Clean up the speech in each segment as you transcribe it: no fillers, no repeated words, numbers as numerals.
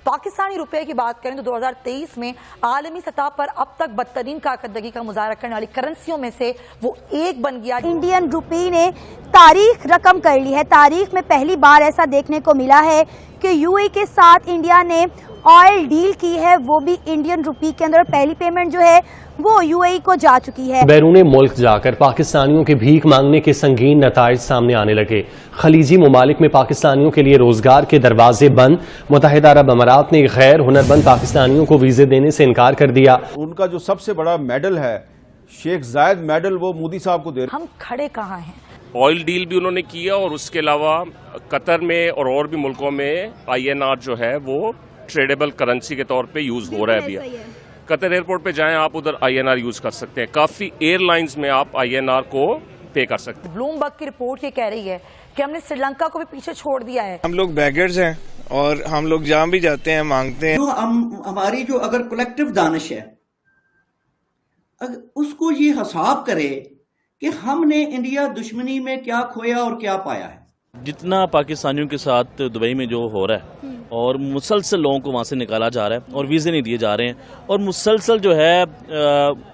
पाकिस्तानी रुपए की बात करें तो 2023 में आलमी सतह पर अब तक बदतरीन कारकर्दगी का मुजाहरा करने वाली करेंसियों में से वो एक बन गया। इंडियन रुपी ने तारीख रकम कर ली है। तारीख में पहली बार ऐसा देखने को मिला है कि यूएई के साथ इंडिया ने ऑयल डील की है, वो भी इंडियन रुपी के अंदर। पहली पेमेंट जो है वो यूएई को जा चुकी है। बैरूने मुल्क जाकर पाकिस्तानियों के भीख मांगने के संगीन नताइज सामने आने लगे। खलीजी ममालिक में पाकिस्तानियों के लिए रोजगार के दरवाजे बंद। मुत्तहिदा अरब अमारात ने गैर हुनरमंद पाकिस्तानियों को वीजे देने से इनकार कर दिया। उनका जो सबसे बड़ा मेडल है शेख जायद मेडल, वो मोदी साहब को दे रहे। हम खड़े कहाँ हैं? ऑयल डील भी उन्होंने किया और उसके अलावा कतर में और भी मुल्कों में INR जो है वो ट्रेडेबल करेंसी के तौर पे यूज हो रहा है अभी। कतर एयरपोर्ट पे जाएं आप, उधर INR यूज कर सकते हैं। काफी एयरलाइंस में आप INR को पे कर सकते हैं। ब्लूमबर्ग की रिपोर्ट ये कह रही है कि हमने श्रीलंका को भी पीछे छोड़ दिया है। हम लोग बैगर्स हैं और हम लोग जहाँ भी जाते हैं मांगते हैं। जो हमारी जो अगर कलेक्टिव दानिश है, उसको ये हिसाब करे कि हमने इंडिया दुश्मनी में क्या खोया और क्या पाया है। जितना पाकिस्तानियों के साथ दुबई में जो हो रहा है और मुसलसल लोगों को वहाँ से निकाला जा रहा है और वीज़े नहीं दिए जा रहे हैं और मुसलसल जो है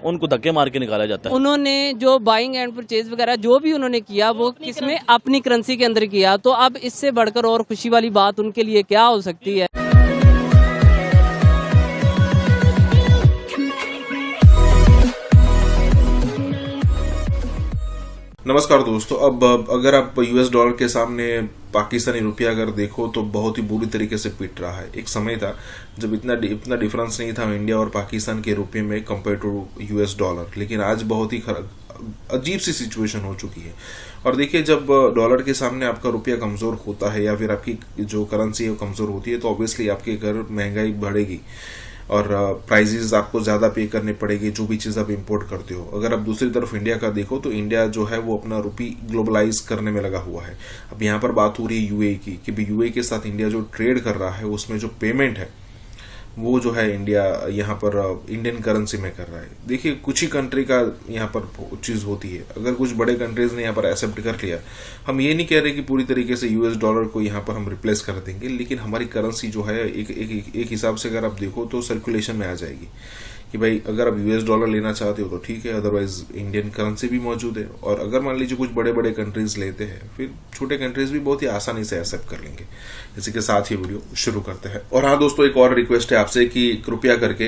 उनको धक्के मार के निकाला जाता है। उन्होंने जो बाइंग एंड परचेज वगैरह जो भी उन्होंने किया वो किसमें, अपनी करेंसी के अंदर किया। तो अब इससे बढ़कर और खुशी वाली बात उनके लिए क्या हो सकती है। नमस्कार दोस्तों। अब अगर आप US डॉलर के सामने पाकिस्तानी रुपया अगर देखो तो बहुत ही बुरी तरीके से पिट रहा है। एक समय था जब इतना डिफरेंस नहीं था इंडिया और पाकिस्तान के रुपये में कंपेयर टू US डॉलर, लेकिन आज बहुत ही अजीब सी सिचुएशन हो चुकी है। और देखिए, जब डॉलर के सामने आपका रुपया कमज़ोर होता है या फिर आपकी जो करेंसी है वो कमज़ोर होती है तो ऑब्वियसली आपके घर महंगाई बढ़ेगी और प्राइजेस आपको ज़्यादा पे करने पड़ेगी जो भी चीज़ आप इंपोर्ट करते हो। अगर आप दूसरी तरफ इंडिया का देखो तो इंडिया जो है वो अपना रुपी ग्लोबलाइज करने में लगा हुआ है। अब यहाँ पर बात हो रही है यूएई की कि यूएई के साथ इंडिया जो ट्रेड कर रहा है उसमें जो पेमेंट है वो जो है इंडिया यहाँ पर इंडियन करेंसी में कर रहा है। देखिए, कुछ ही कंट्री का यहाँ पर चीज़ होती है। अगर कुछ बड़े कंट्रीज ने यहाँ पर एक्सेप्ट कर लिया, हम ये नहीं कह रहे कि पूरी तरीके से US डॉलर को यहाँ पर हम रिप्लेस कर देंगे, लेकिन हमारी करेंसी जो है एक हिसाब से अगर आप देखो तो सर्कुलेशन में आ जाएगी कि भाई अगर आप US डॉलर लेना चाहते हो तो ठीक है, अदरवाइज इंडियन करेंसी भी मौजूद है। और अगर मान लीजिए कुछ बड़े बड़े कंट्रीज लेते हैं, फिर छोटे कंट्रीज भी बहुत ही आसानी से एक्सेप्ट कर लेंगे। इसी के साथ ही वीडियो शुरू करते हैं। और हाँ दोस्तों, एक और रिक्वेस्ट है आपसे कि कृपया करके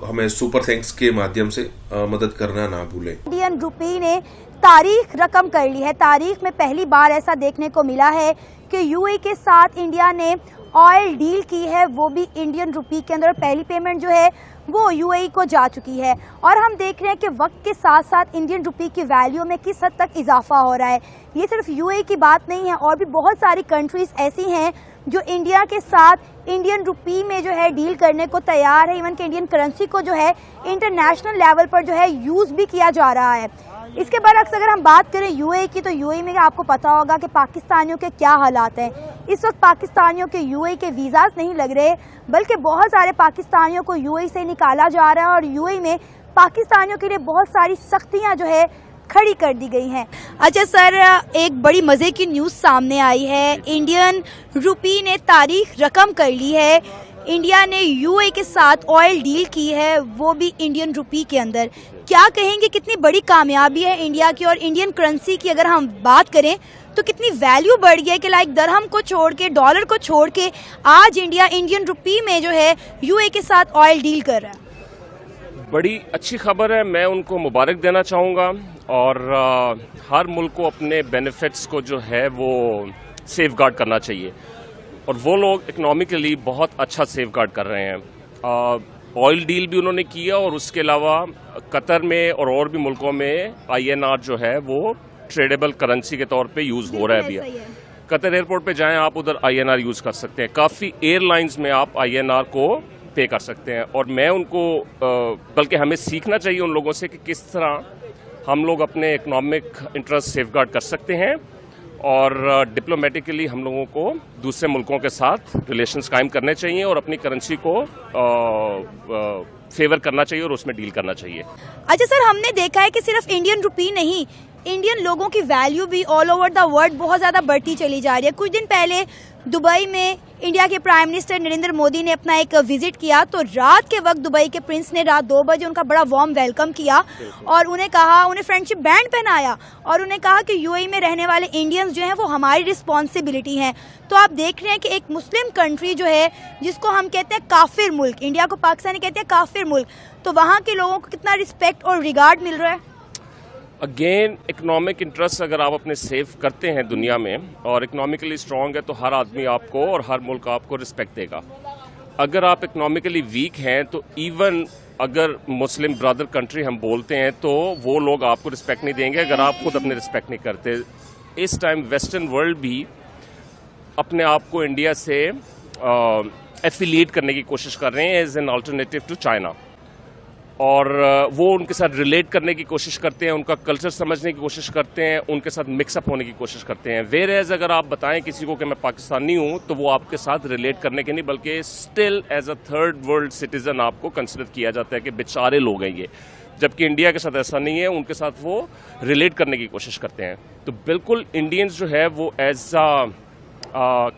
हमें सुपर थैंक्स के माध्यम से मदद करना ना भूलें। इंडियन रुपी ने तारीख रकम कर ली है। तारीख में पहली बार ऐसा देखने को मिला है कि यूएई के साथ इंडिया ने ऑयल डील की है, वो भी इंडियन रुपी के अंदर। पहली पेमेंट जो है वो यूएई को जा चुकी है और हम देख रहे हैं कि वक्त के साथ साथ इंडियन रुपी की वैल्यू में किस हद तक इजाफा हो रहा है। ये सिर्फ यूएई की बात नहीं है, और भी बहुत सारी कंट्रीज ऐसी हैं जो इंडिया के साथ इंडियन रुपी में जो है डील करने को तैयार है। इवन कि इंडियन करेंसी को जो है इंटरनेशनल लेवल पर जो है यूज़ भी किया जा रहा है। इसके बरअक्स अगर हम बात करें यूएई की, तो यूएई में आपको पता होगा कि पाकिस्तानियों के क्या हालात हैं। इस वक्त पाकिस्तानियों के यूएई के वीज़ाज नहीं लग रहे, बल्कि बहुत सारे पाकिस्तानियों को यूएई से निकाला जा रहा है और यूएई में पाकिस्तानियों के लिए बहुत सारी सख्तियां जो है खड़ी कर दी गई हैं। अच्छा सर, एक बड़ी मज़े की न्यूज़ सामने आई है। इंडियन रुपी ने तारीख रकम कर ली है। इंडिया ने यूएई के साथ ऑयल डील की है, वो भी इंडियन रुपी के अंदर। क्या कहेंगे, कितनी बड़ी कामयाबी है इंडिया की? और इंडियन करेंसी की अगर हम बात करें तो कितनी वैल्यू बढ़ गई है कि लाइक दरहम को छोड़ के, डॉलर को छोड़ के आज इंडिया इंडियन रुपी में जो है यूएई के साथ ऑयल डील कर रहा है। बड़ी अच्छी खबर है, मैं उनको मुबारक देना चाहूँगा। और हर मुल्क को अपने बेनिफिट्स को जो है वो सेफ गार्ड करना चाहिए और वो लोग इकोनॉमिकली बहुत अच्छा सेफ गार्ड कर रहे हैं। ऑयल डील भी उन्होंने किया और उसके अलावा कतर में और भी मुल्कों में INR जो है वो ट्रेडेबल करेंसी के तौर पे यूज हो रहा है अभी। कतर एयरपोर्ट पे जाएं आप, उधर INR यूज कर सकते हैं। काफ़ी एयरलाइंस में आप INR को पे कर सकते हैं। और मैं उनको बल्कि हमें सीखना चाहिए उन लोगों से कि किस तरह हम लोग अपने इकोनॉमिक इंटरेस्ट सेफ गार्ड कर सकते हैं और डिप्लोमेटिकली हम लोगों को दूसरे मुल्कों के साथ रिलेशंस कायम करने चाहिए और अपनी करेंसी को फेवर करना चाहिए और उसमें डील करना चाहिए। अच्छा सर, हमने देखा है कि सिर्फ इंडियन रुपी नहीं, इंडियन लोगों की वैल्यू भी ऑल ओवर द वर्ल्ड बहुत ज़्यादा बढ़ती चली जा रही है। कुछ दिन पहले दुबई में इंडिया के प्राइम मिनिस्टर नरेंद्र मोदी ने अपना एक विजिट किया, तो रात के वक्त दुबई के प्रिंस ने रात 2 बजे उनका बड़ा वार्म वेलकम किया और उन्हें फ्रेंडशिप बैंड पहनाया और उन्हें कहा कि यूएई में रहने वाले इंडियंस जो हैं वो हमारी रिस्पॉन्सिबिलिटी हैं। तो आप देख रहे हैं कि एक मुस्लिम कंट्री जो है, जिसको हम कहते हैं काफिर मुल्क, इंडिया को पाकिस्तानी कहते हैं काफिर मुल्क, तो वहाँ के लोगों को कितना रिस्पेक्ट और रिगार्ड मिल रहा है। अगेन इकोनॉमिक इंटरेस्ट अगर आप अपने सेव करते हैं दुनिया में और इकोनॉमिकली स्ट्रांग है तो हर आदमी आपको और हर मुल्क आपको रिस्पेक्ट देगा। अगर आप इकोनॉमिकली वीक हैं तो इवन अगर मुस्लिम ब्रदर कंट्री हम बोलते हैं तो वो लोग आपको रिस्पेक्ट नहीं देंगे अगर आप खुद अपने रिस्पेक्ट नहीं करते। इस टाइम वेस्टर्न वर्ल्ड भी अपने आप को इंडिया से एफिलिएट करने की कोशिश कर रहे हैं as an alternative to China, और वो उनके साथ रिलेट करने की कोशिश करते हैं, उनका कल्चर समझने की कोशिश करते हैं, उनके साथ मिक्सअप होने की कोशिश करते हैं। वेर एज अगर आप बताएं किसी को कि मैं पाकिस्तानी हूं तो वो आपके साथ रिलेट करने के नहीं बल्कि still as a third world citizen आपको कंसिडर किया जाता है कि बेचारे लोग हैं ये, जबकि इंडिया के साथ ऐसा नहीं है, उनके साथ वो रिलेट करने की कोशिश करते हैं। तो बिल्कुल इंडियंस जो है वो as a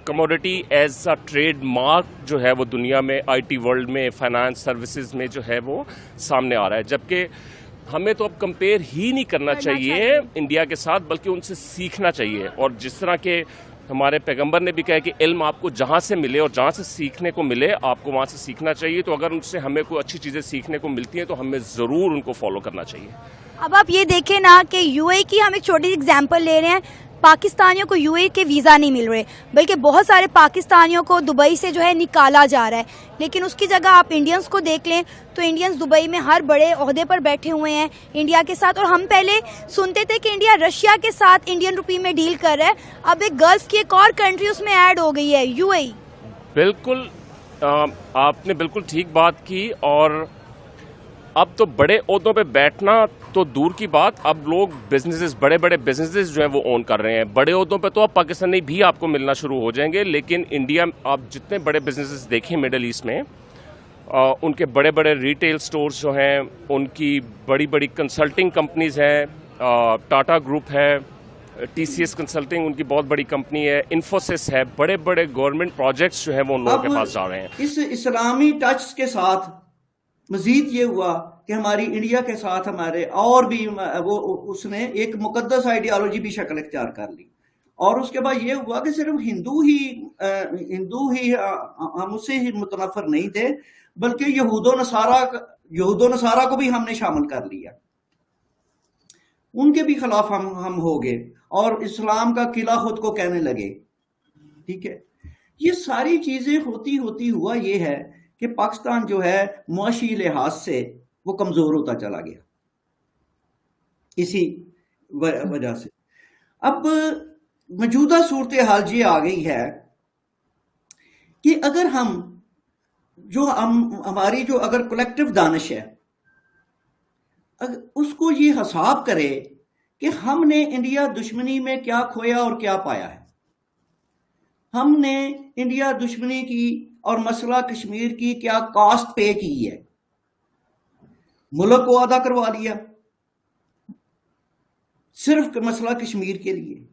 commodity, as a trade mark जो है वो दुनिया में आईटी वर्ल्ड में, फाइनेंस सर्विसेज में जो है वो सामने आ रहा है। जबकि हमें तो अब कंपेयर ही नहीं करना चाहिए इंडिया के साथ, बल्कि उनसे सीखना चाहिए। और जिस तरह के हमारे पैगंबर ने भी कहा कि इल्म आपको जहाँ से मिले और जहाँ से सीखने को मिले आपको वहाँ से सीखना चाहिए। तो अगर उनसे हमें कोई अच्छी चीज़ें सीखने को मिलती हैं तो हमें ज़रूर उनको फॉलो करना चाहिए। अब आप ये देखें ना कि यूएई की हम एक छोटी सी एग्जांपल ले रहे हैं, पाकिस्तानियों को यूएई के वीज़ा नहीं मिल रहे, बल्कि बहुत सारे पाकिस्तानियों को दुबई से जो है निकाला जा रहा है। लेकिन उसकी जगह आप इंडियंस को देख लें तो इंडियंस दुबई में हर बड़े ओहदे पर बैठे हुए हैं इंडिया के साथ। और हम पहले सुनते थे कि इंडिया रशिया के साथ इंडियन रुपी में डील कर रहा है, अब एक गल्फ की एक और कंट्री उसमें ऐड हो गई है, यूएई। बिल्कुल, आपने बिल्कुल ठीक बात की। और अब तो बड़े ओहदों पे बैठना तो दूर की बात, अब लोग बिजनेसेस, बड़े बड़े बिजनेसेस जो हैं वो ओन कर रहे हैं। बड़े ओहदों पे तो अब पाकिस्तानी भी आपको मिलना शुरू हो जाएंगे, लेकिन इंडिया, आप जितने बड़े बिजनेसेस देखें मिडल ईस्ट में, उनके बड़े बड़े रिटेल स्टोर्स जो हैं, उनकी बड़ी बड़ी कंसल्टिंग कंपनीज हैं, टाटा ग्रुप है, टीसीएस कंसल्टिंग उनकी बहुत बड़ी कंपनी है, इन्फोसिस है, बड़े बड़े गवर्नमेंट प्रोजेक्ट्स जो हैं वो उन लोगों के पास जा रहे हैं। इस इस्लामी टच के साथ मजीद ये हुआ कि हमारी इंडिया के साथ हमारे और भी वो उसने एक मुकद्दस आइडियोलॉजी भी शक्ल इख्तियार कर ली। और उसके बाद ये हुआ कि सिर्फ हिंदू ही हम उससे ही मुतनफर नहीं थे, बल्कि यहूदो नसारा को भी हमने शामिल कर लिया, उनके भी खिलाफ हम हो गए और इस्लाम का किला खुद को कहने लगे। ठीक है, ये सारी चीजें होती हुआ ये है कि पाकिस्तान जो है मुआशी लिहाज से वो कमजोर होता चला गया इसी वजह से। अब मौजूदा सूरत हाल ये आ गई है कि अगर हमारी जो अगर कलेक्टिव दानिश है, अगर उसको ये हिसाब करे कि हमने इंडिया दुश्मनी में क्या खोया और क्या पाया है। हमने इंडिया दुश्मनी की और मसला कश्मीर की क्या कॉस्ट पे की है, मुल्क को अदा करवा लिया सिर्फ मसला कश्मीर के लिए।